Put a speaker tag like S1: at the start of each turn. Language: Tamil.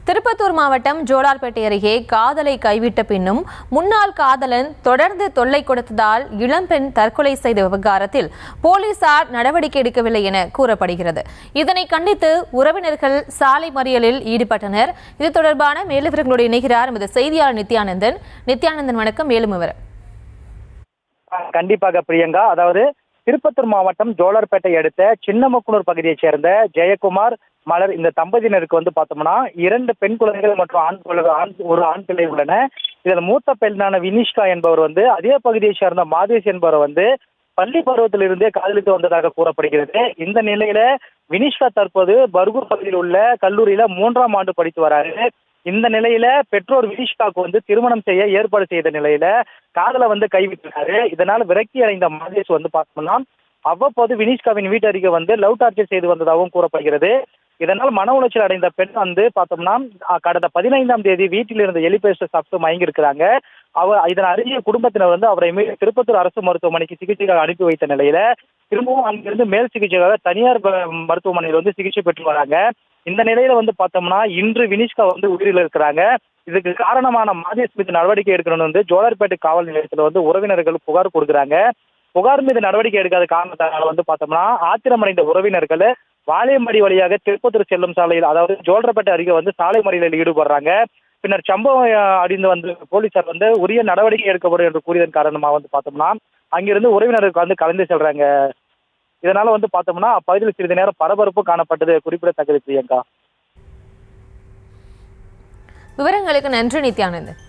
S1: திருப்பத்தூர் மாவட்டம் ஜோலார்பேட்டை அருகே காதலை கைவிட்ட பின்னும் முன்னாள் காதலன் தொடர்ந்து தொல்லை கொடுத்ததால் இளம்பெண் தற்கொலை செய்த விவகாரத்தில் போலீசார் நடவடிக்கை எடுக்கவில்லை என கூறப்படுகிறது. இதனை கண்டித்து உறவினர்கள் சாலை மறியலில் ஈடுபட்டனர். இது தொடர்பான மேலும் விவரங்களோடு இணைகிறார் எமது செய்தியாளர் நித்யானந்தன். வணக்கம். மேலும் விவரம்.
S2: கண்டிப்பாக பிரியங்கா. அதாவது திருப்பத்தூர் மாவட்டம் ஜோலார்பேட்டை அடுத்த சின்னமுக்குனூர் பகுதியைச் சேர்ந்த ஜெயக்குமார், மலர் இந்த தம்பதியினருக்கு பார்த்தோம்னா 2 பெண் குழந்தைகள் மற்றும் ஒரு ஆண் பிள்ளை உள்ளன. இதில் மூத்த பெண்ணான வினிஷ்கா என்பவர் அதே பகுதியைச் சேர்ந்த மாதேஷ் என்பவர் பள்ளி பருவத்திலிருந்தே காதலித்து வந்ததாக கூறப்படுகிறது. இந்த நிலையில வினிஷ்கா தற்போது பர்கூர் பகுதியில் உள்ள கல்லூரியில 3ஆம் ஆண்டு படித்து வராரு. இந்த நிலையில பெற்றோர் வினிஷ்காவுக்கு திருமணம் செய்ய ஏற்பாடு செய்த நிலையில காதலை கைவிட்டிருக்காரு. இதனால் விரக்தி அடைந்த மாதேஷ் பார்த்தோம்னா அவ்வப்போது வினிஷ்காவின் வீட்டு அருகே லவ் டார்ச்சர் செய்து வந்ததாகவும் கூறப்படுகிறது. இதனால் மன உளைச்சல் அடைந்த பெண் பார்த்தோம்னா கடந்த 15ஆம் தேதி வீட்டில் இருந்த எலிபேஸ்ட் சாப்பிட்டு மயங்கியிருக்கிறாங்க. இதன் அருகே குடும்பத்தினர் அவரை மீது திருப்பத்தூர் அரசு மருத்துவமனைக்கு சிகிச்சைக்காக அனுப்பி வைத்த நிலையில திரும்பவும் அங்கிருந்து மேல் சிகிச்சைக்காக தனியார் மருத்துவமனையில் சிகிச்சை பெற்று வராங்க. இந்த நிலையில பார்த்தோம்னா இன்று வினிஷ்கா உயிரில் இருக்கிறாங்க. இதுக்கு காரணமான மாதேஷ் மீது நடவடிக்கை எடுக்கணும்னு ஜோலார்பேட்டை காவல் நிலையத்தில் உறவினர்கள் புகார் கொடுக்குறாங்க. புகார் மீது நடவடிக்கை எடுக்காத காரணத்தால் பார்த்தோம்னா ஆத்திரமடைந்த உறவினர்கள் வாலியம்படி வழியாக திருப்பத்தூர் செல்லும் சாலையில், அதாவது ஜோலார்பேட்டை அருகே சாலை மறியலில் ஈடுபடுறாங்க. பின்னர் சம்பவம் அறிந்து போலீசார் உரிய நடவடிக்கை எடுக்கப்படும் என்று கூறியதன் காரணமாக பார்த்தோம்னா அங்கிருந்து உறவினருக்கு கலந்து செல்றாங்க. இதனால பார்த்தோம்னா அப்பகுதியில் சிறிது நேரம் பரபரப்பு காணப்பட்டது குறிப்பிடத்தக்கது பிரியங்கா.
S1: விவரங்களுக்கு நன்றி நித்யானந்தன்.